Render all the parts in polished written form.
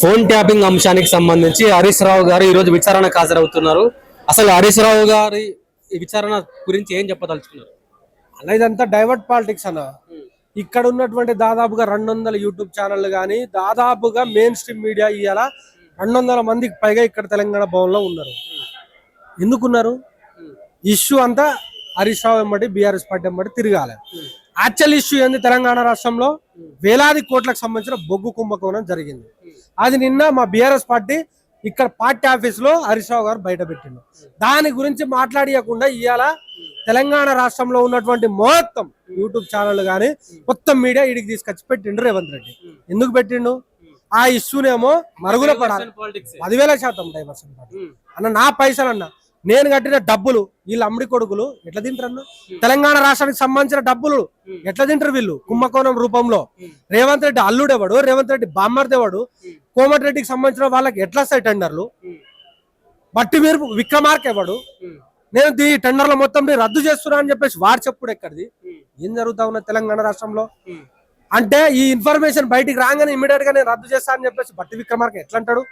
Phone tapping అంశానికి సంబంధించి హరీష్ రావు గారు ఈ రోజు విచారణకు హాజరవుతున్నారు. అసలు హరీష్ రావు గారి ఈ విచారణ గురించి ఏం చెప్పదలుచుకున్నారు అన్న? ఇదంతా డైవర్ట్ పాలిటిక్స్ అన్న. ఇక్కడ ఉన్నటువంటి దాదాపుగా 200 యూట్యూబ్ ఛానళ్ళు కానీ దాదాపుగా మెయిన్ స్ట్రీమ్ మీడియా ఇవాళ 200 మందికి పైగా ఇక్కడ తెలంగాణ భవన్లో ఉన్నారు. ఎందుకున్నారు? ఇష్యూ అంతా హరీష్ రావు వెంబడి బీఆర్ఎస్ పార్టీ వెంబడి తిరగాలి. యాక్చువల్ ఇష్యూ ఏంది? తెలంగాణ రాష్ట్రంలో వేలాది కోట్లకు సంబంధించిన బొగ్గు కుంభకోణం జరిగింది. అది నిన్న మా బీఆర్ఎస్ పార్టీ ఇక్కడ పార్టీ ఆఫీస్ లో హరీష్ రావు గారు బయట పెట్టిండు. దాని గురించి మాట్లాడియకుండా ఇవాళ తెలంగాణ రాష్ట్రంలో ఉన్నటువంటి మొత్తం యూట్యూబ్ ఛానల్ కానీ మొత్తం మీడియా ఇడికి తీసుకొచ్చి పెట్టిండు రేవంత్ రెడ్డి. ఎందుకు పెట్టిండు? ఆ ఇష్యూనేమో మరుగున పడాలి. 10,000% డైవర్షన్ అన్న. నా పైసలు అన్న, నేను కట్టిన డబ్బులు వీళ్ళు అమ్మిడి కొడుకులు ఎట్లా తింటారన్న? తెలంగాణ రాష్ట్రానికి సంబంధించిన డబ్బులు ఎట్లా తింటారు వీళ్ళు? కుంభకోణం రూపంలో. రేవంత్ రెడ్డి అల్లుడెవడు? రేవంత్ రెడ్డి బామ్మర్దేవాడు? కోమటిరెడ్డికి సంబంధించిన వాళ్ళకి ఎట్లా వస్తాయి టెండర్లు? బట్టి మీరు విక్రమార్క ఎవడు? నేను ఈ టెండర్ల మొత్తం రద్దు చేస్తున్నా అని చెప్పేసి వాడు చెప్పుడు ఎక్కడిది? ఏం జరుగుతా ఉన్న తెలంగాణ రాష్ట్రంలో అంటే ఈ ఇన్ఫర్మేషన్ బయటికి రాగానే ఇమీడియట్ గా నేను రద్దు చేస్తా అని చెప్పేసి బట్టి విక్రమార్క ఎట్లా అంటాడు?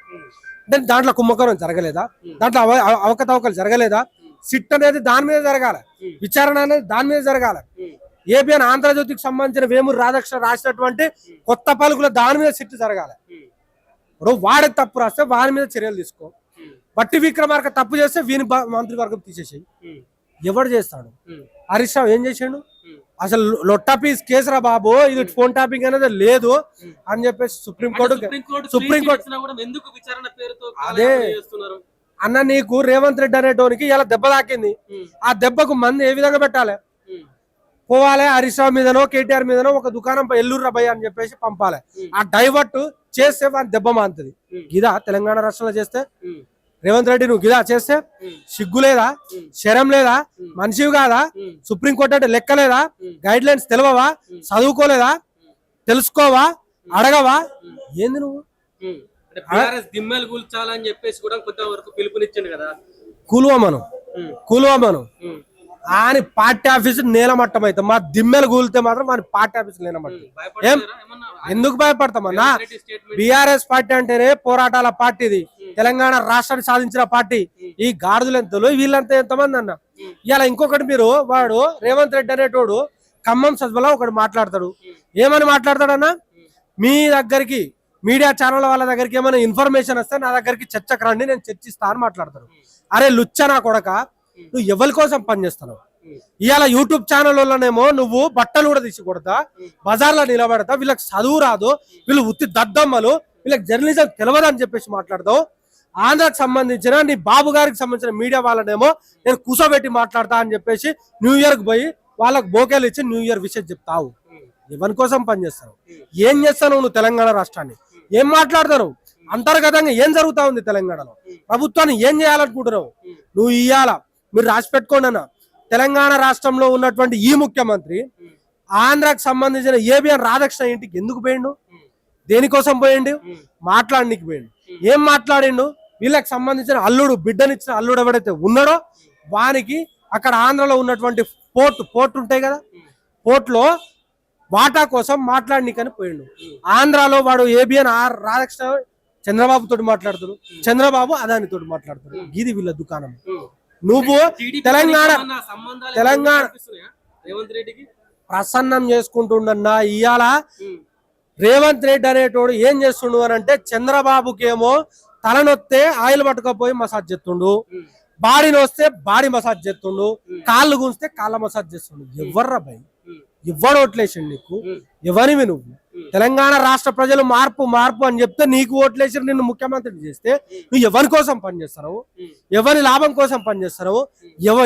అంటే దాంట్లో కుంభకోణం జరగలేదా? దాంట్లో అవకతవకలు జరగలేదా? సిట్ అనేది దాని మీద జరగాలి, విచారణ అనేది దాని మీద జరగాలి. ఏబిఎన్ ఆంధ్రజ్యోతికి సంబంధించిన వేమూరి రాధాకృష్ణ రాసినటువంటి కొత్త పలుకుల దాని మీద సిట్ జరగాలి. ఇప్పుడు వాడే తప్పు రాస్తే వారి మీద చర్యలు తీసుకో. బట్టి విక్రమార్క తప్పు చేస్తే వీని మంత్రివర్గం తీసేసాయి. ఎవడు చేస్తాడు? హరీష్ రావు ఏం చేసాడు? అసలు లొట్టా పీస్ కేసురా బాబు, ఇది ఫోన్ ట్యాపింగ్ అనేది లేదు అని చెప్పేసి సుప్రీంకోర్టు అదే అన్న. నీకు రేవంత్ రెడ్డి అనేటోనికి ఇలా దెబ్బ తాకింది. ఆ దెబ్బకు మంది ఏ విధంగా పెట్టాలి? పోవాలి హరీష్ రావు మీదనో కేటీఆర్ మీదనో ఒక దుకాణం ఎల్లుర్రా భయ్య అని చెప్పేసి పంపాలి. ఆ డైవర్ట్ చేస్తే వాని దెబ్బ మాంతది. గిదా తెలంగాణ రాష్ట్రంలో చేస్తే? రేవంత్ రెడ్డి నువ్వు గిదా చేస్తే సిగ్గు లేదా? శరం లేదా? మనిషివి కాదా? సుప్రీంకోర్టు అంటే లెక్క లేదా? గైడ్ లైన్స్ తెలవవా? చదువుకోలేదా? తెలుసుకోవా? అడగవా? ఏంది నువ్వు? కూలువమను అని పార్టీ ఆఫీసు నేలమట్టం అయితే మా దిమ్మెలు కూలితే మాత్రం మన పార్టీ ఆఫీసు నేలమట్టం. ఏం ఎందుకు భయపడతామన్నా? బీఆర్ఎస్ పార్టీ అంటేనే పోరాటాల పార్టీది, తెలంగాణ రాష్ట్రాన్ని సాధించిన పార్టీ. ఈ గాడిదలు ఎంతలో వీళ్ళంతా ఎంతమంది అన్న. ఇలా ఇంకొకటి మీరు వాడు రేవంత్ రెడ్డి అనేటోడు ఖమ్మం సభలో ఒకటి మాట్లాడతాడు. ఏమని మాట్లాడతాడన్నా? మీ దగ్గరికి మీడియా ఛానల్ వాళ్ళ దగ్గరికి ఏమైనా ఇన్ఫర్మేషన్ వస్తే నా దగ్గరికి చర్చకు రండి, నేను చర్చిస్తా అని మాట్లాడతాడు. అరే లుచ్చ నా కొడక, నువ్వు ఎవరి కోసం పనిచేస్తున్నావు? ఇవాళ యూట్యూబ్ ఛానల్ వల్లనేమో నువ్వు బట్టలు కూడా తీసి కొడతా, బజార్లో నిలబడతా, వీళ్ళకి చదువు రాదు, వీళ్ళు ఉత్తి దద్దమ్మలు, వీళ్ళకి జర్నలిజం తెలియదు అని చెప్పేసి మాట్లాడతావు. ఆంధ్రాకి సంబంధించిన నీ బాబు గారికి సంబంధించిన మీడియా వాళ్ళనేమో నేను కూసోబెట్టి మాట్లాడతా అని చెప్పేసి న్యూ ఇయర్కి పోయి వాళ్ళకి బోకేలు ఇచ్చి న్యూ ఇయర్ విషయం చెప్తావు. ఎవరి కోసం పనిచేస్తావు? ఏం చేస్తావు నువ్వు? తెలంగాణ రాష్ట్రాన్ని ఏం మాట్లాడతావు? అంతర్గతంగా ఏం జరుగుతా ఉంది తెలంగాణలో? ప్రభుత్వాన్ని ఏం చేయాలనుకుంటున్నావు నువ్వు? ఇయ్యాల మీరు రాసి పెట్టుకోండి అన్న. తెలంగాణ రాష్ట్రంలో ఉన్నటువంటి ఈ ముఖ్యమంత్రి ఆంధ్రాకి సంబంధించిన ఏబిఎన్ రాధాకృష్ణ ఇంటికి ఎందుకు పోయిండు? దేనికోసం పోయిండు? మాట్లాడడానికి పోయిండు. ఏం మాట్లాడిండు? వీళ్ళకి సంబంధించిన అల్లుడు, బిడ్డనిచ్చిన అల్లుడు ఎవడైతే ఉన్నాడో వానికి అక్కడ ఆంధ్రలో ఉన్నటువంటి పోర్ట్ ఉంటాయి కదా, పోర్ట్లో వాటా కోసం మాట్లాడనీకని పోయిండు. ఆంధ్రాలో వాడు ఏబిఎన్ రాధాకృష్ణ చంద్రబాబు తోటి మాట్లాడుతాడు, చంద్రబాబు అదాని తోటి మాట్లాడుతాడు. ఇది వీళ్ళ దుకాణం. నువ్వు తెలంగాణ ప్రసన్నం చేసుకుంటుండన్నా. ఇవాళ రేవంత్ రెడ్డి అనేటోడు ఏం చేస్తుండు అని అంటే, చంద్రబాబుకేమో తలనొస్తే ఆయిల్ పట్టుకపోయి మసాజ్ చేస్తుండు, బాడీ నొస్తే బాడీ మసాజ్ చేస్తుండు, కాళ్ళు గుంజితే కాళ్ళ మసాజ్ చేస్తుండు. ఎవర్రా భయ్? ఎవడు ఓట్లేసిండు నీకు? ఎవరివి నువ్వు? తెలంగాణ రాష్ట్ర ప్రజలు మార్పు మార్పు అని చెప్తే నీకు ఓట్లేసి నిన్ను ముఖ్యమంత్రిని చేస్తే నువ్వు ఎవరి కోసం పనిచేస్తున్నావు? ఎవరి లాభం కోసం పనిచేస్తున్నావు?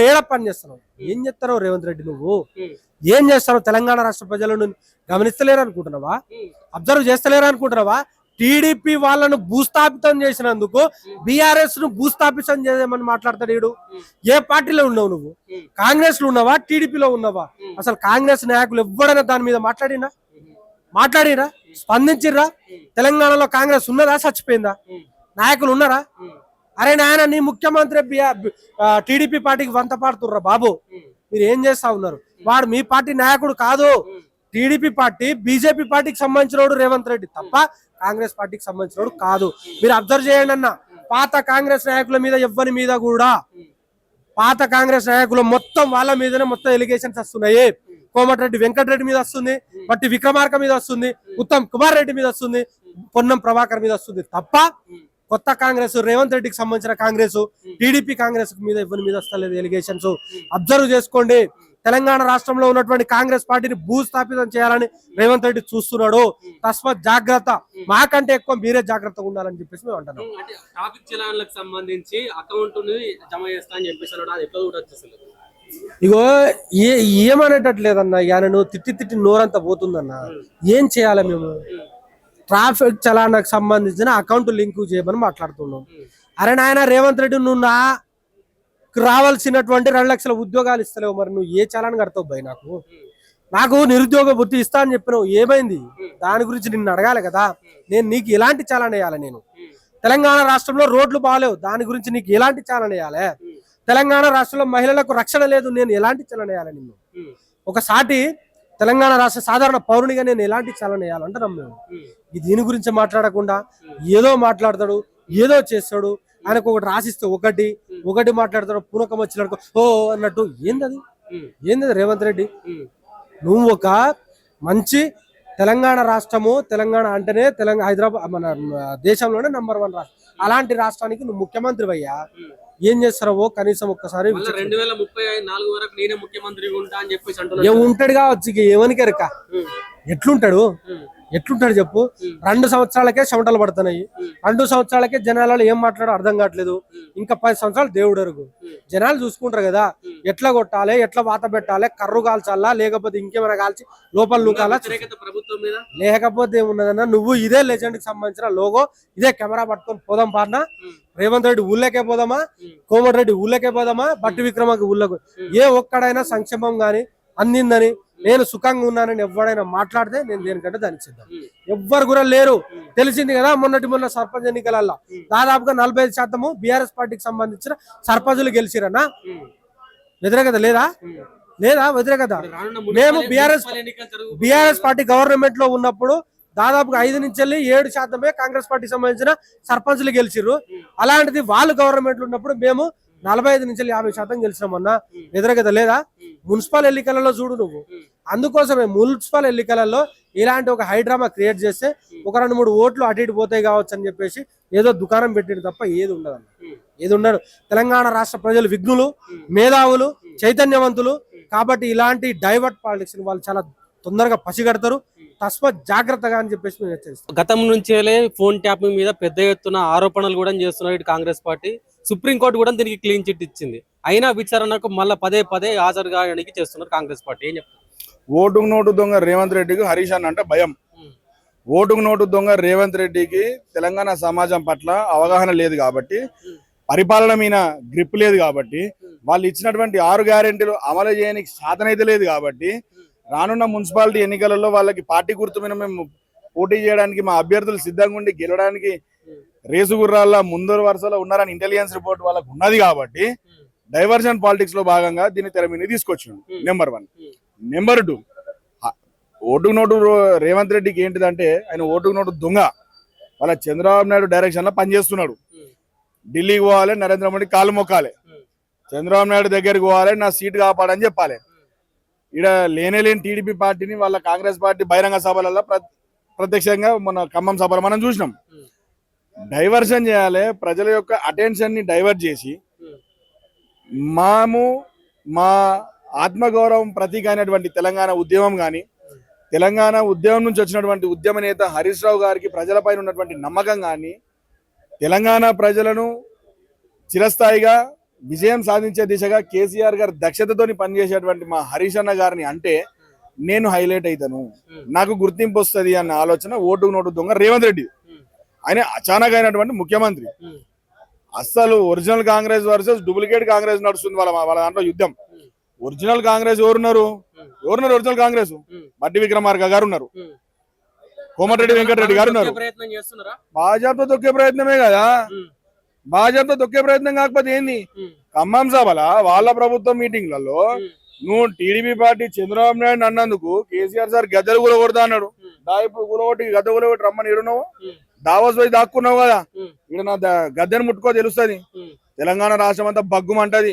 ఏడ పనిచేస్తున్నావు? ఏం చేస్తావు రేవంత్ రెడ్డి? నువ్వు ఏం చేస్తావు? తెలంగాణ రాష్ట్ర ప్రజలను గమనిస్తలేరు అనుకుంటున్నావా? అబ్జర్వ్ చేస్తలేరు అనుకుంటున్నావా? టీడీపీ వాళ్ళను భూస్థాపితం చేసినందుకు బీఆర్ఎస్ ను భూస్థాపితం చేయమని మాట్లాడతాడు వీడు. ఏ పార్టీలో ఉన్నావు నువ్వు? కాంగ్రెస్ లో ఉన్నావా? టీడీపీలో ఉన్నావా? అసలు కాంగ్రెస్ నాయకులు ఎవ్వడైనా దాని మీద మాట్లాడినా స్పందించిర్రా? తెలంగాణలో కాంగ్రెస్ ఉన్నదా? చచ్చిపోయిందా? నాయకులు ఉన్నారా? అరే నాయన, నీ ముఖ్యమంత్రి టీడీపీ పార్టీకి వంత పాడుతుర్రా బాబు. మీరు ఏం చేస్తా ఉన్నారు? వాడు మీ పార్టీ నాయకుడు కాదు. టీడీపీ పార్టీ బీజేపీ పార్టీకి సంబంధించిన రేవంత్ రెడ్డి తప్ప కాంగ్రెస్ పార్టీకి సంబంధించినోడు కాదు. మీరు అబ్జర్వ్ చేయండి అన్న, పాత కాంగ్రెస్ నాయకుల మీద ఎవ్వరి మీద కూడా, పాత కాంగ్రెస్ నాయకులు మొత్తం వాళ్ళ మీదనే మొత్తం ఎలిగేషన్స్ వస్తున్నాయి. కోమటిరెడ్డి వెంకటరెడ్డి మీద వస్తుంది, బట్టి విక్రమార్క మీద వస్తుంది, ఉత్తమ్ కుమార్ రెడ్డి మీద వస్తుంది, పొన్నం ప్రభాకర్ మీద వస్తుంది తప్ప కొత్త కాంగ్రెస్ రేవంత్ రెడ్డికి సంబంధించిన కాంగ్రెస్ టీడీపీ కాంగ్రెస్ మీద ఎవరి మీద వస్తలేదు ఎలిగేషన్స్. అబ్జర్వ్ చేసుకోండి, తెలంగాణ రాష్ట్రంలో ఉన్నటువంటి కాంగ్రెస్ పార్టీని భూస్థాపితం చేయాలని రేవంత్ రెడ్డి చూస్తున్నాడు. తస్మాత్ జాగ్రత్త, మాకంటే ఎక్కువ మీరే జాగ్రత్తగా ఉండాలని చెప్పేసి మేము అంటున్నాం. అంటే ట్రాఫిక్ చలాన్లకు సంబంధించి అకౌంట్ జమ చేస్తా అని చెప్పేసి అది ఎట్లా కూడా వచ్చేసలు ఇగో ఏమనేటట్లేదన్న, ఆయన తిట్టి తిట్టి నోరంతా పోతుందన్న. ఏం చేయాలి మేము? ట్రాఫిక్ చలాన్లకు సంబంధించిన అకౌంట్ లింక్ చేయమని మాట్లాడుతున్నాం. అరే నాయన రేవంత్ రెడ్డి, నువ్వు నాకు రావాల్సినటువంటి 2 లక్షల ఉద్యోగాలు ఇస్తలేవు, మరి నువ్వు ఏ చలాన్ కడతావు భయ్? నాకు నిరుద్యోగ వృత్తి ఇస్తా అని చెప్పినావు, ఏమైంది? దాని గురించి నిన్ను అడగాలి కదా. నేను నీకు ఎలాంటి చలాన్ వేయాలి? నేను తెలంగాణ రాష్ట్రంలో రోడ్లు బాగాలేవు, దాని గురించి నీకు ఎలాంటి చలాన్ వేయాలి? తెలంగాణ రాష్ట్రంలో మహిళలకు రక్షణ లేదు, నేను ఎలాంటి చలన వేయాలి? నిన్ను ఒకసారి తెలంగాణ రాష్ట్ర సాధారణ పౌరునిగా నేను ఎలాంటి చలన వేయాలంటే నమ్మాను. దీని గురించి మాట్లాడకుండా ఏదో మాట్లాడతాడు, ఏదో చేస్తాడు. ఆయనకు ఒకటి రాసిస్తే ఒకటి మాట్లాడతాడు, పూనకం వచ్చినట్టు ఓ అన్నట్టు. ఏందది రేవంత్ రెడ్డి? నువ్వు ఒక మంచి తెలంగాణ రాష్ట్రము, తెలంగాణ అంటేనే హైదరాబాద్ మన దేశంలోనే నంబర్ 1 రాష్ట్రం. అలాంటి రాష్ట్రానికి నువ్వు ముఖ్యమంత్రి అయ్యా, ఏం చేస్తారో కనీసం ఒక్కసారి 2034 వరకు నేనే ముఖ్యమంత్రి ఉంటా అని చెప్పేసి అంటున్నాడు. ఏముంటాడు కావచ్చు, ఏమనికెరక ఎట్లుంటాడు చెప్పు. 2 సంవత్సరాలకే చెమటలు పడుతున్నాయి, 2 సంవత్సరాలకే జనాలలో ఏం మాట్లాడో అర్థం కావట్లేదు. ఇంకా 10 సంవత్సరాలు దేవుడు ఎరుగు. జనాలు చూసుకుంటారు కదా, ఎట్లా కొట్టాలి, ఎట్లా వాత పెట్టాలి, కర్రు కాల్చాలా లేకపోతే ఇంకేమైనా కాల్చి లోపల నూకాలా, లేకపోతే ఏమున్నదన్నా. నువ్వు ఇదే లెజెండ్ కి సంబంధించిన లోగో, ఇదే కెమెరా పట్టుకొని పోదాం పార్నా. రేవంత్ రెడ్డి ఊళ్ళకే పోదామా, కోమటిరెడ్డి ఊళ్ళకే పోదామా, బట్టి విక్రమకి ఊళ్ళకు. ఏ ఒక్కడైనా సంక్షేమం గాని అందిందని, నేను సుఖంగా ఉన్నానని ఎవడైనా మాట్లాడితే నేను దేనికంటే దానికి సిద్ధం. ఎవ్వరు కూడా లేరు. తెలిసింది కదా, మొన్న సర్పంచ్ ఎన్నికలలో దాదాపుగా 45% బీఆర్ఎస్ పార్టీకి సంబంధించిన సర్పంచులు గెలిచిరన్నా. వ్యతిరేకత లేదా? వ్యతిరేకత. మేము బీఆర్ఎస్ పార్టీ గవర్నమెంట్ లో ఉన్నప్పుడు దాదాపుగా 5 నుంచి 7% కాంగ్రెస్ పార్టీకి సంబంధించిన సర్పంచులు గెలిచిర్రు. అలాంటిది వాళ్ళు గవర్నమెంట్ లో ఉన్నప్పుడు మేము 45 నుంచి 50% గెలిచినామన్నా. వ్యతిరేకత లేదా? మున్సిపల్ ఎన్నికలలో చూడు నువ్వు. అందుకోసమే మున్సిపల్ ఎన్నికలలో ఇలాంటి ఒక హైడ్రామా క్రియేట్ చేస్తే ఒక 2-3 ఓట్లు అటు ఇటు పోతాయి కావచ్చు అని చెప్పేసి ఏదో దుకాణం పెట్టింది తప్ప ఏది ఉండదు. తెలంగాణ రాష్ట్ర ప్రజలు విఘ్నులు, మేధావులు, చైతన్యవంతులు. కాబట్టి ఇలాంటి డైవర్ట్ పాలిటిక్స్ వాళ్ళు చాలా తొందరగా పసిగడతారు. తస్మాత్ జాగ్రత్తగా అని చెప్పేసి మేము హెచ్చరిస్తాం. గతం నుంచే ఫోన్ ట్యాపింగ్ మీద పెద్ద ఎత్తున ఆరోపణలు కూడా చేస్తున్నారు ఇటు కాంగ్రెస్ పార్టీ. సుప్రీంకోర్టు కూడా దీనికి క్లీన్ చిట్ ఇచ్చింది. అయినా విచారణకు మళ్ళీ పదే హాజరు కావడానికి చేస్తున్నారు కాంగ్రెస్ పార్టీ. ఏం చెప్తారు? ఓటుకు నోటు దొంగ రేవంత్ రెడ్డికి హరీష్ అన్న అంటే భయం. ఓటుకు నోటు దొంగ రేవంత్ రెడ్డికి తెలంగాణ సమాజం పట్ల అవగాహన లేదు కాబట్టి, పరిపాలన మీద గ్రిప్ లేదు కాబట్టి, వాళ్ళు ఇచ్చినటువంటి 6 గ్యారెంటీలు అమలు చేయడానికి సాధనైతే లేదు కాబట్టి, రానున్న మున్సిపాలిటీ ఎన్నికలలో వాళ్ళకి పార్టీ గుర్తు మీద మేము పోటీ చేయడానికి మా అభ్యర్థులు సిద్ధంగా ఉండి గెలవడానికి రేసు గుర్రాల ముందరు వరుసలో ఉన్నారని ఇంటెలిజెన్స్ రిపోర్ట్ వాళ్ళకు ఉన్నది కాబట్టి డైవర్షన్ పాలిటిక్స్ లో భాగంగా దీన్ని తెర మీద తీసుకొచ్చిండు. నెంబర్ 1. నెంబర్ 2, ఓటుకు నోటు రేవంత్ రెడ్డికి ఏంటిదంటే ఆయన ఓటుకు నోటు దొంగ. వాళ్ళ చంద్రబాబు నాయుడు డైరెక్షన్ లో పనిచేస్తున్నాడు. ఢిల్లీకి పోవాలి, నరేంద్ర మోడీ కాలు మొక్కాలి, చంద్రబాబు నాయుడు దగ్గరికి పోవాలి, నా సీట్ కాపాడని చెప్పాలి. ఇక్కడ లేని టీడీపీ పార్టీని వాళ్ళ కాంగ్రెస్ పార్టీ బహిరంగ సభలలో ప్రత్యక్షంగా మన ఖమ్మం సభలో మనం చూసినాం. డైవర్షన్ చేయాలి, ప్రజల యొక్క అటెన్షన్ ని డైవర్ట్ చేసి మా ఆత్మగౌరవం ప్రతీక అయినటువంటి తెలంగాణ ఉద్యమం కానీ, తెలంగాణ ఉద్యమం నుంచి వచ్చినటువంటి ఉద్యమ నేత హరీష్ రావు గారికి ప్రజలపైన ఉన్నటువంటి నమ్మకం కానీ, తెలంగాణ ప్రజలను చిరస్థాయిగా విజయం సాధించే దిశగా కేసీఆర్ గారు దక్షతతోని పనిచేసేటువంటి మా హరీష్ అన్న గారిని అంటే నేను హైలైట్ అవుతాను, నాకు గుర్తింపు వస్తుంది అన్న ఆలోచన ఓటుకు నోటు దొంగ రేవంత్ రెడ్డి. ఆయన అచానక్ అయినటువంటి ముఖ్యమంత్రి. అస్సలు original Congress versus duplicate Congress నడుస్తుంది వాళ్ళ దాంట్లో యుద్ధం. ఒరిజినల్ కాంగ్రెస్ ఎవరున్నారు? ఒరిజినల్ కాంగ్రెస్ బట్టి విక్రమార్క గారు ఉన్నారు, కోమటిరెడ్డి వెంకటరెడ్డి గారు ఉన్నారు. భాజపా తొక్కే ప్రయత్నమే కదా. భాజపా తొక్కే ప్రయత్నం కాకపోతే ఏంది? ఖమ్మం సభల వాళ్ళ ప్రభుత్వం మీటింగ్లలో నువ్వు టీడీపీ పార్టీ చంద్రబాబు నాయుడు అన్నందుకు కేసీఆర్ సార్ గద్దెలు కూడా కొడతా అన్నాడు. దా ఇప్పుడు గులగొట్టి గద్దె గులగొట్టి రమ్మని ఏడున్నావు దావోస్ పోయి దాక్కున్నావు కదా ఇక్కడ నా గద్దెని ముట్టుకో తెలుస్తుంది. తెలంగాణ రాష్ట్రం అంతా బగ్గుమంటది.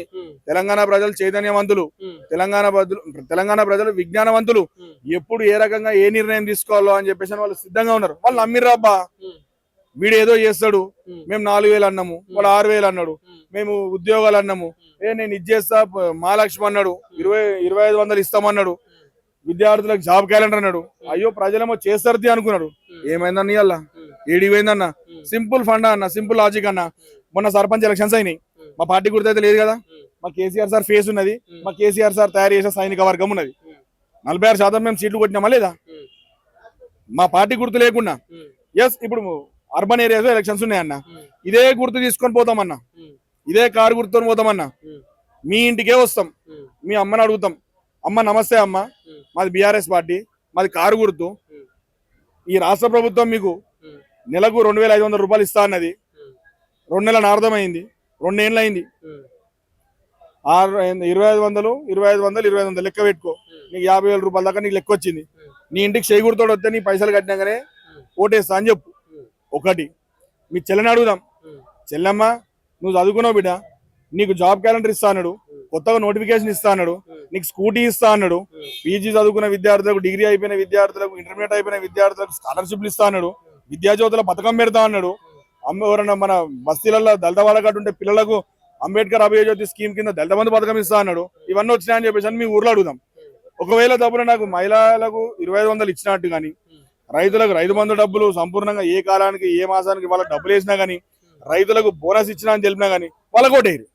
తెలంగాణ ప్రజలు చైతన్యవంతులు, తెలంగాణ ప్రజలు విజ్ఞానవంతులు. ఎప్పుడు ఏ రకంగా ఏ నిర్ణయం తీసుకోవాలో అని చెప్పేసి వాళ్ళు సిద్ధంగా ఉన్నారు. వాళ్ళు నమ్మిర్రబ్బా. వీడు ఏదో చేస్తాడు, మేము 4,000 అన్నాము, వాడు 6,000 అన్నాడు, మేము ఉద్యోగాలు అన్నాము, నేను ఇది చేస్తా మహాలక్ష్మి అన్నాడు, 2,500 ఇస్తామన్నాడు, విద్యార్థులకు జాబ్ క్యాలెండర్ అన్నాడు. అయ్యో ప్రజలేమో చేస్తారు అనుకున్నాడు. ఏమైందన్న ఇవాళ ఏడిపోయిందన్న? సింపుల్ ఫండ్ అన్న, సింపుల్ లాజిక్ అన్న. మొన్న సర్పంచ్ ఎలక్షన్స్ అయినాయి, మా పార్టీ గుర్తయితే లేదు కదా, మా కేసీఆర్ సార్ ఫేస్ ఉన్నది, మా కేసీఆర్ సార్ తయారు చేసే సైనిక వర్గం ఉన్నది. 46% మేము సీట్లు కొట్టినామా లేదా? మా పార్టీ గుర్తు లేకుండా. ఎస్, ఇప్పుడు అర్బన్ ఏరియాస్ లో ఎలక్షన్స్ ఉన్నాయన్న, ఇదే గుర్తు తీసుకొని పోతామన్నా, ఇదే కారు గుర్తుకొని పోతామన్నా, మీ ఇంటికే వస్తాం, మీ అమ్మని అడుగుతాం, అమ్మ నమస్తే అమ్మ, మాది బీఆర్ఎస్ పార్టీ, మాది కారు గుర్తు, ఈ రాష్ట్ర ప్రభుత్వం మీకు నెలకు 2,500 రూపాయలు ఇస్తా అన్నది, 2 నెలల అర్థమైంది, 2 ఏళ్ళు అయింది, 2,500 2,500 లెక్క పెట్టుకో, నీకు 50,000 రూపాయల దాకా నీకు లెక్క వచ్చింది. నీ ఇంటికి చేయి గుర్తోడు వస్తే నీ పైసలు కట్టినాకనే ఓటేస్తా అని చెప్పు. ఒకటి, మీ చెల్లెని అడుగుదాం, చెల్లెమ్మ నువ్వు చదువుకున్నావు బిడ్డ, నీకు జాబ్ క్యాలెండర్ ఇస్తా అన్నాడు, కొత్తగా నోటిఫికేషన్ ఇస్తా అన్నాడు, నీకు స్కూటీ ఇస్తా అన్నాడు, పీజీ చదువుకున్న విద్యార్థులకు, డిగ్రీ అయిపోయిన విద్యార్థులకు, ఇంటర్మీడియట్ అయిపోయిన విద్యార్థులకు స్కాలర్షిప్లు ఇస్తా అన్నాడు, విద్యాజ్యోతుల పథకం పెడతా అన్నాడు, ఎవరన్నా మన బస్తీలలో దళిత వాడకట్టు ఉంటే పిల్లలకు అంబేద్కర్ అభయజ్యోతి స్కీమ్ కింద దళిత బంధు పథకం ఇస్తా అన్నాడు. ఇవన్నీ వచ్చినాయని చెప్పేసి మీ ఊర్లో అడుగుదాం. ఒకవేళ తప్పున నాకు మహిళలకు 2,500 ఇచ్చినట్టు కానీ, రైతులకు రైతు బంధు డబ్బులు సంపూర్ణంగా ఏ కాలానికి ఏ మాసానికి వాళ్ళకి డబ్బులు వేసినా గానీ, రైతులకు బోనస్ ఇచ్చినా అని తెలిపినా గానీ వాళ్ళ కోటేరు.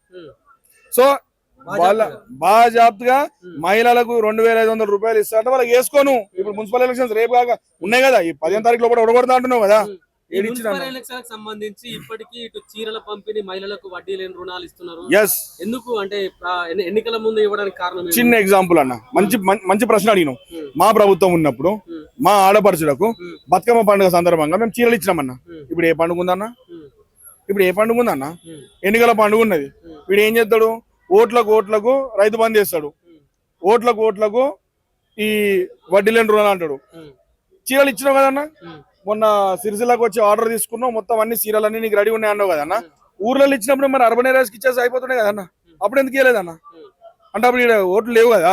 సో వాళ్ళ బాజాప్తుగా మహిళలకు 2,500 రూపాయలు ఇస్తారంటే వాళ్ళకి వేసుకోను. ఇప్పుడు మున్సిపల్ ఎలక్షన్స్ రేపు కాక ఉన్నాయి కదా, ఈ 15వ తారీఖు లోపల ఒడగొడతా అంటున్నావు కదా. ఎలక్షన్ సంబంధించి ఇప్పటికీ ఇటు చీరల పంపిణీ, మహిళలకు వడ్డీ లేని రుణాలు ఇస్తున్నారు. ఎందుకు అంటే ఎన్నికల ముందు ఇవ్వడానికి కారణం? చిన్న ఎగ్జాంపుల్ అన్న, మంచి ప్రశ్న అడిగినాం. మా ప్రభుత్వం ఉన్నప్పుడు మా ఆడపడుచులకు బతుకమ్మ పండుగ సందర్భంగా మేము చీరలు ఇచ్చినామన్నా. ఇప్పుడు ఏ పండుగ ఉందన్నా? ఇప్పుడు ఏ పండుగ ఉందన్నా? ఎన్నికల పండుగ ఉన్నది. వీడు ఏం చేస్తాడు? ఓట్లకు రైతు బంద్ చేస్తాడు, ఓట్లకు ఈ వడ్డీ లేని రుణాలు అంటాడు. చీరలు ఇచ్చినావు కదన్నా, మొన్న సిరిసిల్లకు వచ్చి ఆర్డర్ తీసుకున్నావు, మొత్తం అన్ని చీరలన్నీ నీకు రెడీ ఉన్నాయి అన్నావు కదన్నా. ఊర్లలో ఇచ్చినప్పుడు మరి అర్బన్ ఏరియాస్కి ఇచ్చేసి అయిపోతున్నాయి కదన్నా, అప్పుడు ఎందుకు ఇవ్వలేదన్నా? అంటే అప్పుడు ఇక్కడ ఓట్లు లేవు కదా.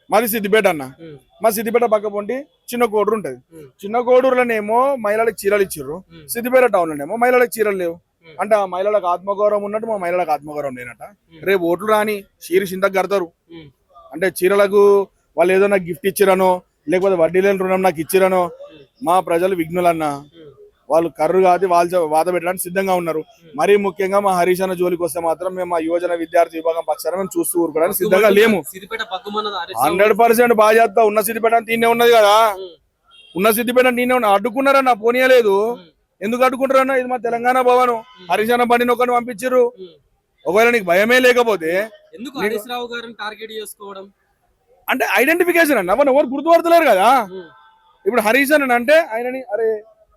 మాది సిద్దిపేట అన్న, మా సిద్దిపేట పక్క పొంటి చిన్న కోడూరు ఉంటది. చిన్న కోడూరులోనేమో మహిళలకు చీరలు ఇచ్చిర్రు, సిద్దిపేట టౌన్ లోనేమో మహిళలకు చీరలు లేవు. అంటే ఆ మహిళలకు ఆత్మగౌరవం ఉన్నట్టు మా మహిళలకు ఆత్మగౌరవం లేనట. రేపు ఓట్లు రాని చీర చింతకు కడతారు. అంటే చీరలకు వాళ్ళు ఏదో నాకు గిఫ్ట్ ఇచ్చిరనో, లేకపోతే వడ్డీ లేని రుణం నాకు ఇచ్చిరనో. మా ప్రజలు విఘ్నులన్నా, వాళ్ళు కర్రు కాదు వాళ్ళు వాత పెట్టడానికి సిద్ధంగా ఉన్నారు. మరీ ముఖ్యంగా మా హరీష్ అన్న జోలికి వస్తే మాత్రం మేము మా యువజన విద్యార్థి విభాగం పక్షాన మేము చూస్తూ ఊరుకోవడానికి సిద్ధంగా లేము. 100% బాగా చేస్తా. ఉన్న సిద్దిపేట తీనే ఉన్నది కదా, ఉన్న సిద్దిపేట తీనే ఉన్నా. అడ్డుకున్నారన్న, పోనీయలేదు. ఎందుకు అడ్డుకుంటారన్న? ఇది మా తెలంగాణ భవన్, హరీష్ అన్న బండిని ఒకరిని పంపించారు. ఒకవేళ నీకు భయమే లేకపోతే ఎందుకు హరీష్ రావు గారిని టార్గెట్ చేసుకోవడం? అంటే ఐడెంటిఫికేషన్ అన్న, వాళ్ళు ఎవరు గుర్తుపడతలేరు కదా. ఇప్పుడు హరీష్ అన్న అంటే ఆయనని అరే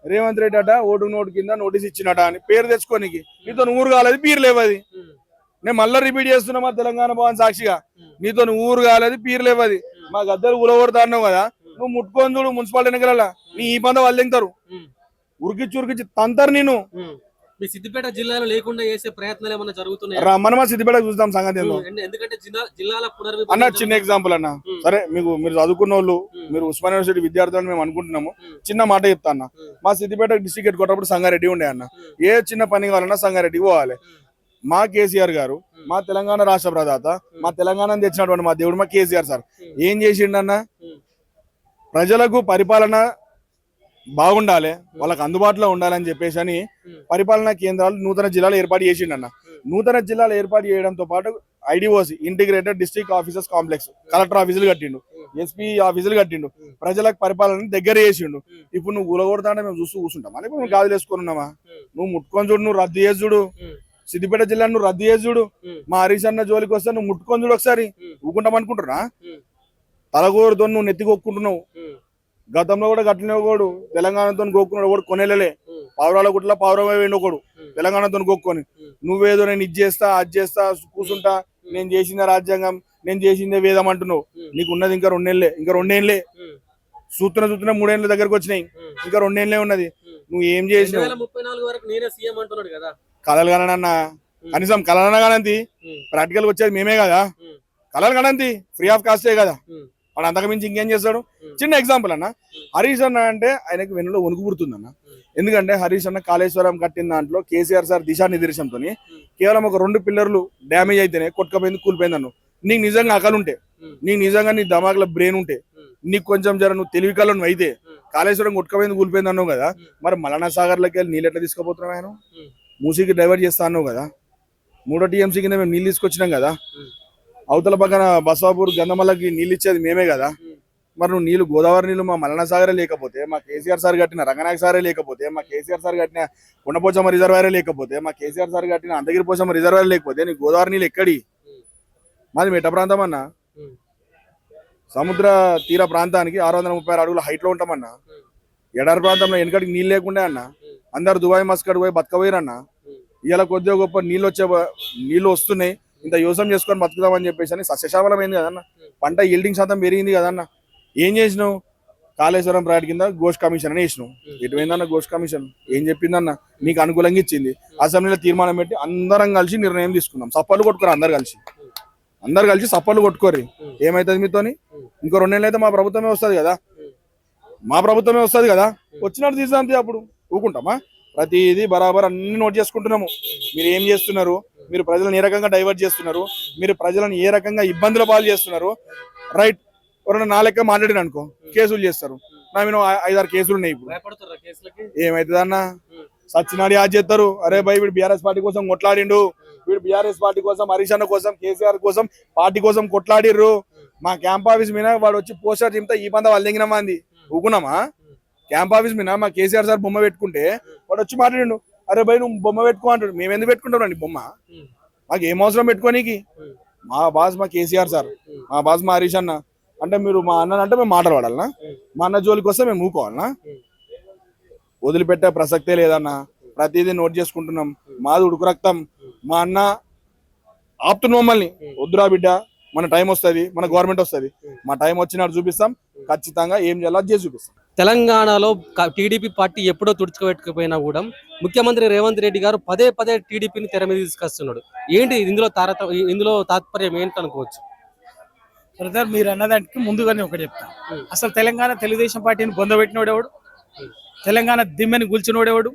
రేవంత్ రెడ్డి అట ఓటు నోటు కింద నోటీస్ ఇచ్చినట అని పేరు తెచ్చుకోనికి, నీతో ఊరు కాలేదు పీరు లేవది. నేను మళ్ళీ రిపీట్ చేస్తున్నా మా తెలంగాణ భవన్ సాక్షిగా, నీతో ఊరు కాలేదు పీరు లేవది. మా గద్దరు ఊరగొడతా అన్నావు కదా, నువ్వు ముట్టుకొని చూడు మున్సిపాలిటీ ఎన్నికల నీ ఈ పంద వాళ్ళు తింటారు, ఉరికిచ్చి తంతారు నేను. మీ సిద్దిపేట జిల్లాలో లేకుండా చేసే ప్రయత్నాలు ఏమైనా జరుగుతున్నాయి? రమ్మని మా సిద్దిపేట చూద్దాం సంగతి ఏందో. ఎందుకంటే జిల్లాల అన్న చిన్న ఎగ్జాంపుల్ అన్న, సరే మీరు చదువుకున్న వాళ్ళు, మీరు ఉస్మాన్ యూనివర్సిటీ విద్యార్థులను మేము అనుకుంటున్నాము. చిన్న మాట చెప్తా అన్న, మా Siddipet district head quarter Sangareddy ఉండే అన్న. ఏ చిన్న పని కావాలన్నా సంగారెడ్డికి పోవాలి. మా కేసీఆర్ గారు, మా తెలంగాణ రాష్ట్ర ప్రదాత, మా తెలంగాణ తెచ్చినటువంటి మా దేవుడు మా కేసీఆర్ సార్ ఏం చేసిండన్న? ప్రజలకు పరిపాలన బాగుండాలి, వాళ్ళకి అందుబాటులో ఉండాలని చెప్పేసి అని పరిపాలనా కేంద్రాలు నూతన జిల్లాలు ఏర్పాటు చేసిండన్న. నూతన జిల్లాలు ఏర్పాటు చేయడంతో పాటు IDOC integrated district officers complex, collector ఆఫీసులు కట్టిండు, ఎస్పీ ఆఫీసులు కట్టిండు, ప్రజలకు పరిపాలన దగ్గర చేసిండు. ఇప్పుడు నువ్వు గులగొడతా అంటే మేము చూస్తూ కూర్చుంటాం అని మేము గాజులు వేసుకున్నామా? నువ్వు ముట్టుకొని చూడు, నువ్వు రద్దు చేసి చూడు, సిద్దిపేట జిల్లా నువ్వు రద్దు చేసి చూడు. మా హరీష్ అన్న జోలికి వస్తే నువ్వు ముట్టుకొని చూడు ఒకసారి. ఊకుంటాం అనుకుంటున్నా? తలగోరుతో నువ్వు నెత్తికొక్కుంటున్నావు. గతంలో కూడా గట్లనే ఒకడు తెలంగాణతో గోక్కున్నాడు, ఒకడు కొనేలే పావురాల గుట్ల పావురమే వేయండి ఒకడు తెలంగాణతో గోక్కొని. నువ్వేదో నేను ఇది చేస్తా అది చేస్తా కూర్చుంటా, నేను చేసిందే రాజ్యాంగం, నేను చేసిందే వేదం అంటున్నావు. నీకు ఉన్నది ఇంకా 2 నెలలే, ఇంకా 2 ఏళ్ళే. చూస్తున్న 3 ఏళ్ళ దగ్గరకు వచ్చినాయి, ఇంకా 2 ఏళ్ళే ఉన్నది. నువ్వు ఏం చేసినావు? 2034 వరకు నేనే సీఎం అంటున్నాడు కదా. కలలు కనన్నా కనీసం కలన కానంతి ప్రాక్టికల్ వచ్చేది మేమే కదా. కలలు కనంతి ఫ్రీ ఆఫ్ కాస్టే కదా. వాడు అంతకు మించి ఇంకేం చేస్తాడు? చిన్న ఎగ్జాంపుల్ అన్న, హరీష్ అన్న అంటే ఆయనకి వెన్నులో వణుకు పుడుతుందన్న. ఎందుకంటే హరీష్ అన్న కాళేశ్వరం కట్టిన దాంట్లో కేసీఆర్ సార్ దిశానిర్దేశంతో కేవలం ఒక 2 పిల్లర్లు డ్యామేజ్ అయితేనే కొట్టుకపోయింది, కూలిపోయింది అన్నావు. నీకు నిజంగా అకలుంటే, నీకు నిజంగా నీ దమాకుల బ్రెయిన్ ఉంటే, నీకు కొంచెం జర నువ్వు తెలివి కలను అయితే కాళేశ్వరం కొట్టుకపోయింది, కూలిపోయింది అన్నావు కదా. మరి మలనా సాగర్లోకి వెళ్ళి నీళ్ళు ఎట్లా తీసుకుపోతున్నావు? ఆయన మూసీకి డైవర్ట్ చేస్తా అన్నావు కదా. 3వ టీఎంసీ కింద మేము నీళ్ళు తీసుకొచ్చినాం కదా. అవతల పక్కన బసాపూర్ గంధమల్లకి నీళ్ళు ఇచ్చేది మేమే కదా. మరి నువ్వు నీళ్ళు గోదావరి నీళ్ళు మా మలనా సాగరే లేకపోతే, మా కేసీఆర్ సార్ కట్టిన రంగనాయక సారే లేకపోతే, మా కేసీఆర్ సార్ కట్టిన కొండపోచమ్మ రిజర్వాయరే లేకపోతే, మా కేసీఆర్ సార్ కట్టిన అందగిరి పోచమ్మ రిజర్వాయర్ లేకపోతే నీ గోదావరి నీళ్ళు ఎక్కడి? మాది మెట్ట ప్రాంతం అన్న, సముద్ర తీర ప్రాంతానికి 636 అడుగుల హైట్ లో ఉంటామన్నా. ఎడారి ప్రాంతంలో వెనకడికి నీళ్ళు లేకుండా అన్న అందరు దుబాయ్ మస్కడ్ పోయి బతకపోయారన్న. ఇలా కొద్దిగా గొప్ప నీళ్ళు వస్తున్నాయి, ఇంత యోసం చేసుకొని బతుకుదామని చెప్పేసి అని సస్యశామలమైంది కదన్న. పంట ఈల్డింగ్ శాతం పెరిగింది కదన్న. ఏం చేసినావు? కాళేశ్వరం ప్రాజెక్ట్ కింద ఘోష్ కమిషన్ అని వేసినావు. ఎటువైందన్న ఘోష్ కమిషన్? ఏం చెప్పిందన్న? నీకు అనుకూలంగా ఇచ్చింది. అసెంబ్లీలో తీర్మానం పెట్టి అందరం కలిసి నిర్ణయం తీసుకున్నాం. సప్పలు కొట్టుకోరు, అందరు కలిసి సప్పలు కొట్టుకోరు. ఏమైతుంది మీతోని? ఇంకో 2 నెలలు అయితే మా ప్రభుత్వమే వస్తుంది కదా. వచ్చినట్టు తీసాంతే, అప్పుడు ఊకుంటామా? ప్రతిదీ బరాబర్ అన్ని నోట్ చేసుకుంటున్నాము. మీరు ఏం చేస్తున్నారు? మీరు ప్రజలను ఏ రకంగా డైవర్ట్ చేస్తున్నారు? మీరు ప్రజలను ఏ రకంగా ఇబ్బందుల పాలు చేస్తున్నారు? రైట్, ఎవరైనా నా లెక్క మాట్లాడిన అనుకో కేసులు చేస్తారు. నా మీద 5-6 కేసులు ఉన్నాయి. ఇప్పుడు ఏమైతుంది అన్న? సచ్చినాడు యాద్ చేస్తారు. అరే భయ్ వీడు బీఆర్ఎస్ పార్టీ కోసం కొట్లాడిండు, వీడు బీఆర్ఎస్ పార్టీ కోసం, హరీష్ అన్న కోసం, కేసీఆర్ కోసం, పార్టీ కోసం కొట్లాడిర్రు. మా క్యాంప్ ఆఫీస్ మీద వాడు వచ్చి పోస్టర్ చింపితే ఈ పంత వాళ్ళు దిగినమా అంది ఊకున్నామా? క్యాంప్ ఆఫీస్ మీద మా కేసీఆర్ సార్ బొమ్మ పెట్టుకుంటే వాడు వచ్చి మాట్లాడిండు, అరే భయ్ నువ్వు బొమ్మ పెట్టుకో అంటాడు. మేము ఎందుకు పెట్టుకుంటాం అండి బొమ్మ? మాకు ఏం అవసరం పెట్టుకోనికి? మా బాస్ మా కేసీఆర్ సార్, మా బాస్ మా హరీష్ అన్న. అంటే మీరు మా అన్న అంటే మేము మాట్లాడాలన్నా? మా అన్న జోలికి వస్తే మేము ఊకోవాలన్నా? వదిలిపెట్టే ప్రసక్తే లేదన్న. ప్రతిదీ నోట్ చేసుకుంటున్నాం. మాది ఉడుకు రక్తం. మా అన్న ఆపుతున్న మమ్మల్ని, వద్దురా బిడ్డ, మన టైం వస్తుంది, మన గవర్నమెంట్ వస్తుంది, మా టైం వచ్చినట్టు చూపిస్తాం. ఖచ్చితంగా ఏం చేయాలో చేసి చూపిస్తాం. తెలంగాణలో టీడీపీ పార్టీ ఎప్పుడో తుడుచుకోబెట్టుకుపోయినా కూడా ముఖ్యమంత్రి రేవంత్ రెడ్డి గారు పదే టీడీపీని తెర మీద తీసుకొస్తున్నాడు. ఏంటి ఇందులో తాత్పర్యం ఏంటి అనుకోవచ్చు? బ్రదర్, మీరు అన్నదానికి ముందుగానే ఒకటి చెప్తా. అసలు తెలంగాణ తెలుగుదేశం పార్టీని బొందబెట్టినోడు ఎవడు? తెలంగాణ దిమ్మని కూల్చినోడు ఎవడు?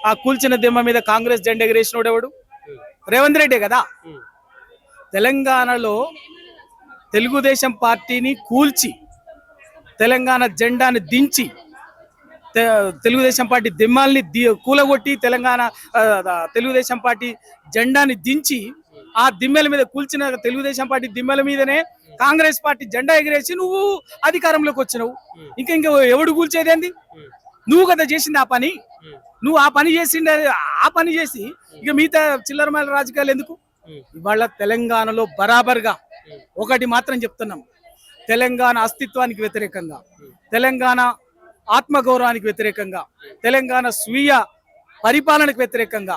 ఆ కూల్చిన దిమ్మ మీద కాంగ్రెస్ జెండా ఎగరేసినోడు ఎవడు? రేవంత్ రెడ్డి కదా. తెలంగాణలో తెలుగుదేశం పార్టీని కూల్చి తెలంగాణ జెండాని దించి తెలుగుదేశం పార్టీ దిమ్మాల్ని కూలగొట్టి తెలుగుదేశం పార్టీ జెండాని దించి ఆ దిమ్మెల మీద కూల్చిన తెలుగుదేశం పార్టీ దిమ్మెల మీదనే కాంగ్రెస్ పార్టీ జెండా ఎగిరేసి నువ్వు అధికారంలోకి వచ్చినావు. ఇంకా ఎవడు కూల్చేదేంది? నువ్వు కదా చేసింది ఆ పని. నువ్వు ఆ పని చేసి ఇక మిగతా చిల్లరమాల రాజకీయాలు ఎందుకు? ఇవాళ తెలంగాణలో బరాబర్గా ఒకటి మాత్రం చెప్తున్నాం. తెలంగాణ అస్తిత్వానికి వ్యతిరేకంగా, తెలంగాణ ఆత్మగౌరవానికి వ్యతిరేకంగా, తెలంగాణ స్వీయ పరిపాలనకు వ్యతిరేకంగా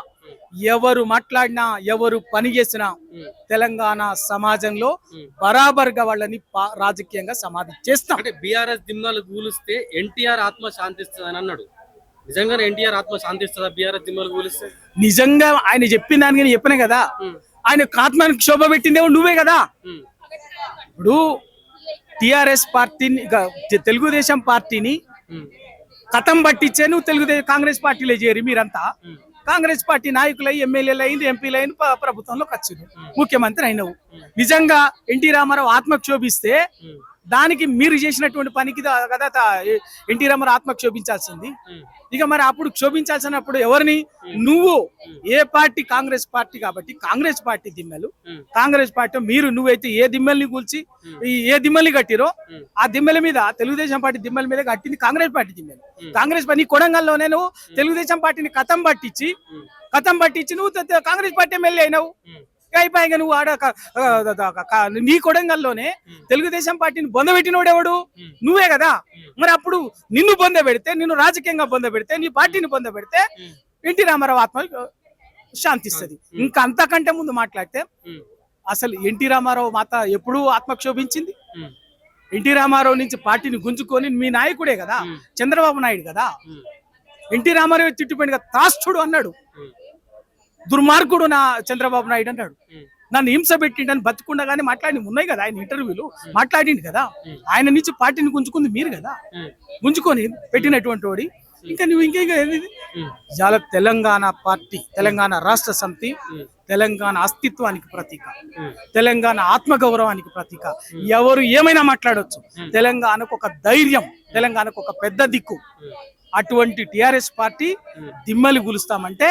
ఎవరు మాట్లాడినా, ఎవరు పని చేసినా తెలంగాణ సమాజంలో బరాబర్గా వాళ్ళని రాజకీయంగా సమాధి చేస్తాం. అంటే బీఆర్ఎస్ దిమ్మలు కూలిస్తే ఎన్టీఆర్ ఆత్మ శాంతిస్తుంది అని అన్నాడు. నిజంగానే ఎన్టీఆర్ ఆత్మ శాంతిస్తుందా బీఆర్ఎస్ దిమ్మలు కూలిస్తే? నిజంగా ఆయన చెప్పిన దానికి నేను చెప్పిన కదా, ఆయన ఆత్మానికి శోభ పెట్టిందేమో నువ్వే కదా. ఇప్పుడు టిఆర్ఎస్ పార్టీని, తెలుగుదేశం పార్టీని కథం పట్టించే నువ్వు కాంగ్రెస్ పార్టీలో చేరి మీరంతా కాంగ్రెస్ పార్టీ నాయకులై, ఎమ్మెల్యేలు అయింది, ఎంపీలు అయింది, ప్రభుత్వంలోకి వచ్చింది, ముఖ్యమంత్రి అయినవు. నిజంగా ఎన్టీ రామారావు ఆత్మక్షోభిస్తే దానికి మీరు చేసినటువంటి పనికి కదా ఎన్టీ రామారావు ఆత్మక్షోభించాల్సింది. ఇక మరి అప్పుడు క్షోభించాల్సినప్పుడు ఎవరిని? నువ్వు ఏ పార్టీ? కాంగ్రెస్ పార్టీ. కాబట్టి కాంగ్రెస్ పార్టీ దిమ్మెలు, కాంగ్రెస్ పార్టీ నువ్వైతే ఏ దిమ్మెల్ని కూల్చి ఏ దిమ్మెల్ని కట్టిరో ఆ దిమ్మెల మీద, తెలుగుదేశం పార్టీ దిమ్మెల మీద కట్టింది కాంగ్రెస్ పార్టీ దిమ్మెలు. కాంగ్రెస్ పార్టీ కొడంగల్లోనే నువ్వు తెలుగుదేశం పార్టీని కథం పట్టించి నువ్వు కాంగ్రెస్ పార్టీ ఎమ్మెల్యే అయినావు. అయిపోయాక నువ్వు నీ కొడంగల్లోనే తెలుగుదేశం పార్టీని బొందబెట్టినోడెవడు? నువ్వే కదా. మరి అప్పుడు నిన్ను బొందబెడితే, నిన్ను రాజకీయంగా బొందబెడితే, నీ పార్టీని బొందబెడితే ఎన్టీ రామారావు ఆత్మ శాంతిస్తుంది. ఇంకా అంతకంటే ముందు మాట్లాడితే అసలు ఎన్టీ రామారావు మాత ఎప్పుడు ఆత్మక్షోభించింది? ఎన్టీ రామారావు నుంచి పార్టీని గుంజుకొని మీ నాయకుడే కదా, చంద్రబాబు నాయుడు కదా. ఎన్టీ రామారావు తిట్టిపోయింది కదా, తాస్తుడు అన్నాడు, దుర్మార్గుడు నా చంద్రబాబు నాయుడు అన్నాడు. నన్ను హింస పెట్టిండని బతికుండగానే మాట్లాడి ఉన్నాయి కదా ఆయన ఇంటర్వ్యూలు మాట్లాడింది కదా. ఆయన నుంచి పార్టీని గుంజుకుంది మీరు కదా, గుంజుకొని పెట్టినటువంటి వాడి. ఇంకా నువ్వు ఇంకా ఇవాళ తెలంగాణ పార్టీ, తెలంగాణ రాష్ట్ర సమితి తెలంగాణ అస్తిత్వానికి ప్రతీక, తెలంగాణ ఆత్మగౌరవానికి ప్రతీక. ఎవరు ఏమైనా మాట్లాడవచ్చు. తెలంగాణకు ఒక ధైర్యం, తెలంగాణకు ఒక పెద్ద దిక్కు. అటువంటి టిఆర్ఎస్ పార్టీ దిమ్మలు గులుస్తామంటే,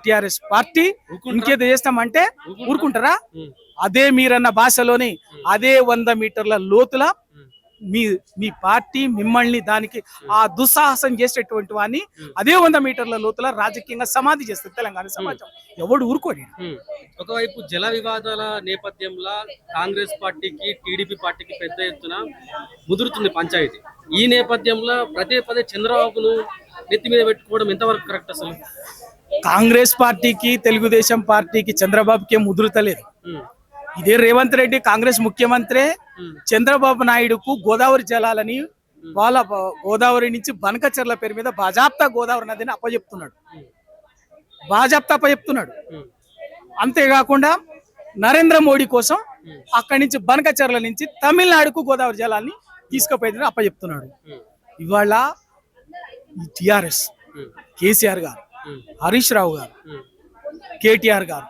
టిఆర్ఎస్ పార్టీ ఇంకేదో చేస్తామంటే ఊరుకుంటారా? అదే మీరన్న భాషలోని అదే 100 మీటర్ల లోతుల మీ పార్టీ మిమ్మల్ని దానికి ఆ దుస్సాహసం చేసేటువంటి వాడిని అదే 100 మీటర్ల లోతుల రాజకీయంగా సమాధి చేస్తుంది తెలంగాణ సమాజం. ఎవడు ఊరుకోడి. ఒకవైపు జల వివాదాల నేపథ్యంలో కాంగ్రెస్ పార్టీకి టీడీపీ పార్టీకి పెద్ద ఎత్తున ముదురుతుంది పంచాయతీ. ఈ నేపథ్యంలో పదే చంద్రబాబును నెత్తి మీద పెట్టుకోవడం ఎంతవరకు కరెక్ట్? అసలు కాంగ్రెస్ పార్టీకి తెలుగుదేశం పార్టీకి చంద్రబాబుకి ఏం ముదురుతలేదు. ఇదే రేవంత్ రెడ్డి కాంగ్రెస్ ముఖ్యమంత్రి చంద్రబాబు నాయుడుకు గోదావరి జలాలని వాళ్ళ గోదావరి నుంచి బనకచెర్ల పేరు మీద బాజాప్తా గోదావరి నదిని అప్పచెప్తున్నాడు. అంతేకాకుండా నరేంద్ర మోడీ కోసం అక్కడి నుంచి బనకచెర్ల నుంచి తమిళనాడుకు గోదావరి జలాన్ని తీసుకుపోయిందని అప్పచెప్తున్నాడు. ఇవాళ టిఆర్ఎస్, కేసీఆర్ గారు, హరీష్ రావు గారు, కేటీఆర్ గారు,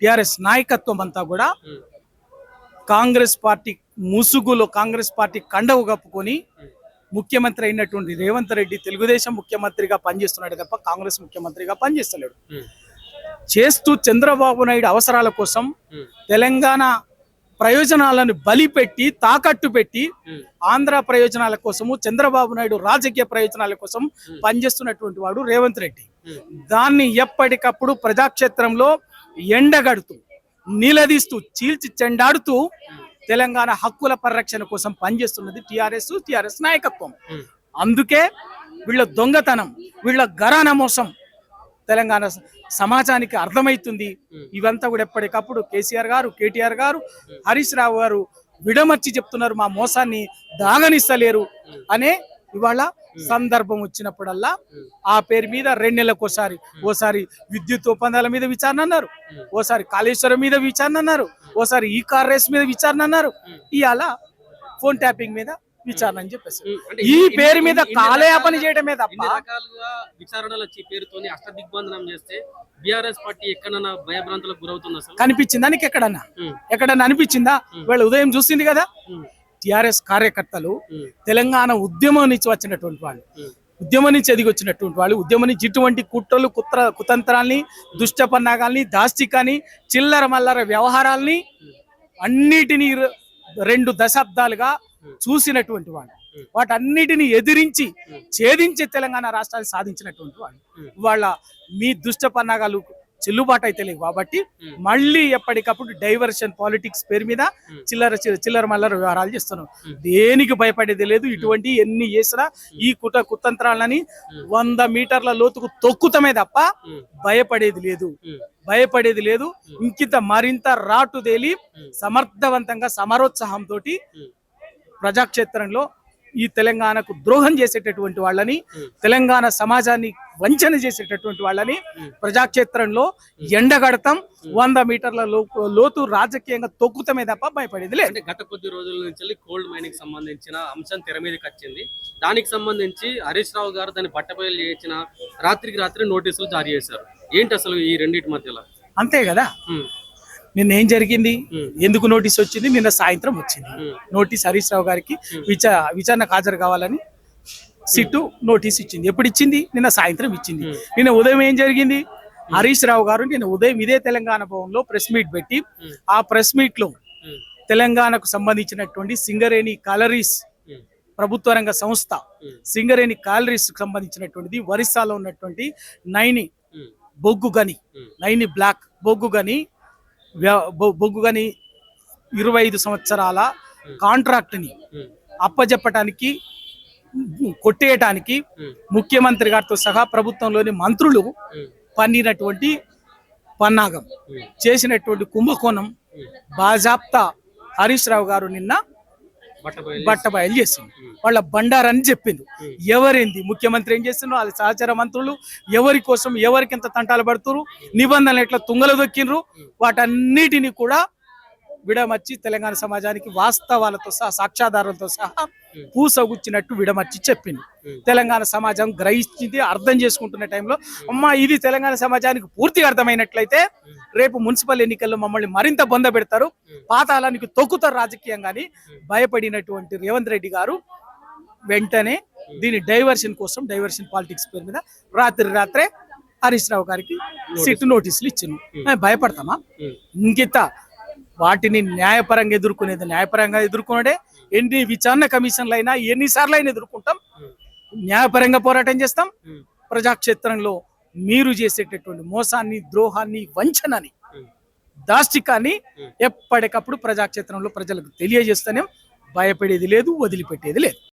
టిఆర్ఎస్ నాయకత్వం అంతా కూడా కాంగ్రెస్ పార్టీ ముసుగులో కాంగ్రెస్ పార్టీ కండవు కప్పుకొని ముఖ్యమంత్రి అయినటువంటి రేవంత్ రెడ్డి తెలుగుదేశం ముఖ్యమంత్రిగా పనిచేస్తున్నాడు తప్ప కాంగ్రెస్ ముఖ్యమంత్రిగా పనిచేస్తలేడు. చేస్తూ చంద్రబాబు నాయుడు అవసరాల కోసం తెలంగాణ ప్రయోజనాలను బలిపెట్టి తాకట్టు పెట్టి ఆంధ్ర ప్రయోజనాల కోసము చంద్రబాబు నాయుడు రాజకీయ ప్రయోజనాల కోసం పనిచేస్తున్నటువంటి వాడు రేవంత్ రెడ్డి. దాన్ని ఎప్పటికప్పుడు ప్రజాక్షేత్రంలో ఎండగడుతూ నిలదీస్తూ చీల్చి చెండాడుతూ తెలంగాణ హక్కుల పరిరక్షణ కోసం పనిచేస్తున్నది టిఆర్ఎస్ నాయకత్వం. అందుకే వీళ్ళ దొంగతనం, వీళ్ళ గరాన మోసం తెలంగాణ సమాజానికి అర్థమవుతుంది. ఇవంతా కూడా ఎప్పటికప్పుడు కేసీఆర్ గారు, కేటీఆర్ గారు, హరీష్ రావు గారు విడమర్చి చెప్తున్నారు, మా మోసాన్ని దాగనిస్తలేరు అనే. ఇవాళ సందర్భం వచ్చినప్పుడల్లా ఆ పేరు మీద 2 నెలలకు ఓసారి విద్యుత్ ఒప్పందాల మీద విచారణ అన్నారు, ఓసారి కాళేశ్వరం మీద విచారణ అన్నారు, ఓసారి ఈ కార్ రేస్ మీద విచారణ అన్నారు, ఇవాళ ఫోన్ ట్యాపింగ్ మీద విచారణ అని చెప్పేసి ఈ పేరు మీద కాలయాపన చేయడమే తప్ప విచారణల పేరుతోని అష్టదిగ్బంధనం చేస్తే బీఆర్ఎస్ పార్టీ ఎక్కడన్నా భయభ్రాంతులకు గురవుతుంది. అసలు కనిపించిందా నీకు? ఎక్కడన్నా అనిపించిందా? వీళ్ళ ఉదయం చూసింది కదా, టిఆర్ఎస్ కార్యకర్తలు తెలంగాణ ఉద్యమం నుంచి వచ్చినటువంటి వాళ్ళు, ఉద్యమం నుంచి ఎదిగి వచ్చినటువంటి వాళ్ళు, ఉద్యమం నుంచి ఇటువంటి కుట్రలు కుతంత్రాల్ని, దుష్ట పన్నాగాల్ని, దాష్టికాన్ని, చిల్లర మల్లర వ్యవహారాల్ని అన్నిటినీ 2 దశాబ్దాలుగా చూసినటువంటి వాళ్ళు, వాటన్నిటిని ఎదిరించి ఛేదించి తెలంగాణ రాష్ట్రాన్ని సాధించినటువంటి వాళ్ళు. వాళ్ళ మీ దుష్ట పన్నాగాలు చెల్లుబాటు అయితే లేవు కాబట్టి మళ్ళీ ఎప్పటికప్పుడు డైవర్షన్ పాలిటిక్స్ పేరు మీద చిల్లర మల్లర వ్యవహారాలు చేస్తున్నాం. దేనికి భయపడేది లేదు. ఇటువంటి ఎన్ని చేసినా ఈ కుతంత్రాలని 100 మీటర్ల లోతుకు తొక్కుతమే తప్ప భయపడేది లేదు. ఇంకింత మరింత రాటుదేలి సమర్థవంతంగా సమరోత్సాహంతో ప్రజాక్షేత్రంలో ఈ తెలంగాణకు ద్రోహం చేసేటటువంటి వాళ్ళని, తెలంగాణ సమాజాన్ని వంచన చేసేటటువంటి వాళ్ళని ప్రజాక్షేత్రంలో ఎండగడతాం. 100 మీటర్ల లోతు రాజకీయంగా తొక్కుతమే తప్ప భయపడేది లేదు. గత కొద్ది రోజుల నుంచి కోల్డ్ మైనింగ్ సంబంధించిన అంశం తెర మీదకి వచ్చింది. దానికి సంబంధించి హరీష్ రావు గారు దాన్ని బట్టబయలు చేయించిన రాత్రికి రాత్రి నోటీసులు జారీ చేశారు. ఏంటి అసలు ఈ రెండింటి మధ్యలో? అంతే కదా, నిన్న ఏం జరిగింది, ఎందుకు నోటీస్ వచ్చింది? నిన్న సాయంత్రం వచ్చింది నోటీస్. హరీష్ రావు గారికి విచారణకు హాజరు కావాలని సిట్టు నోటీస్ ఇచ్చింది. ఎప్పుడు ఇచ్చింది? నిన్న సాయంత్రం ఇచ్చింది. నిన్న ఉదయం ఏం జరిగింది? హరీష్ రావు గారు నిన్న ఉదయం ఇదే తెలంగాణ భవన్లో ప్రెస్ మీట్ పెట్టి ఆ ప్రెస్ మీట్ లో తెలంగాణకు సంబంధించినటువంటి సింగరేణి కాలరీస్ ప్రభుత్వ రంగ సంస్థ సింగరేణి కాలరీస్ సంబంధించినటువంటిది ఒరిస్సాలో ఉన్నటువంటి నైని బ్లాక్ బొగ్గు గని 25 సంవత్సరాల కాంట్రాక్ట్ ని అప్పజెప్పటానికి, కొట్టేయటానికి ముఖ్యమంత్రి గారితో సహా ప్రభుత్వంలోని మంత్రులు పన్నినటువంటి పన్నాగం, చేసినటువంటి కుంభకోణం బాజాప్తా హరీష్ రావు గారు నిన్న బట్టబయలు చేసింది. వాళ్ళ బండారని చెప్పింది. ఎవరేంది ముఖ్యమంత్రి ఏం చేస్తున్నారు, వాళ్ళ సహచర మంత్రులు ఎవరి కోసం ఎవరికి ఎంత తంటాలు పడుతున్నారు, నిబంధనలు ఎట్లా తుంగలు దొక్కిండ్రు, వాటన్నిటిని కూడా విడమర్చి తెలంగాణ సమాజానికి వాస్తవాలతో సహా సాక్ష్యాధారాలతో సహా పూసగుచ్చినట్టు విడమర్చి చెప్పింది. తెలంగాణ సమాజం గ్రహించింది, అర్థం చేసుకుంటున్న టైంలో అమ్మా ఇది తెలంగాణ సమాజానికి పూర్తిగా అర్థమైనట్లయితే రేపు మున్సిపల్ ఎన్నికల్లో మమ్మల్ని మరింత బొంద పెడతారు, పాతాళానికి తొక్కుతారు రాజకీయంగాని భయపడినటువంటి రేవంత్ రెడ్డి గారు వెంటనే దీని డైవర్షన్ కోసం డైవర్షన్ పాలిటిక్స్ పేరు మీద రాత్రే హరీష్ రావు గారికి సిట్ నోటీసులు ఇచ్చింది. భయపడతామా? ఇంకిత వాటిని న్యాయపరంగా ఎదుర్కొనేదే ఎన్ని విచారణ కమిషన్లు అయినా ఎన్నిసార్లు అయినా ఎదుర్కొంటాం, న్యాయపరంగా పోరాటం చేస్తాం. ప్రజాక్షేత్రంలో మీరు చేసేటటువంటి మోసాన్ని, ద్రోహాన్ని, వంచనని, దాష్టికాన్ని ఎప్పటికప్పుడు ప్రజాక్షేత్రంలో ప్రజలకు తెలియజేస్తేనే భయపడేది లేదు, వదిలిపెట్టేది లేదు.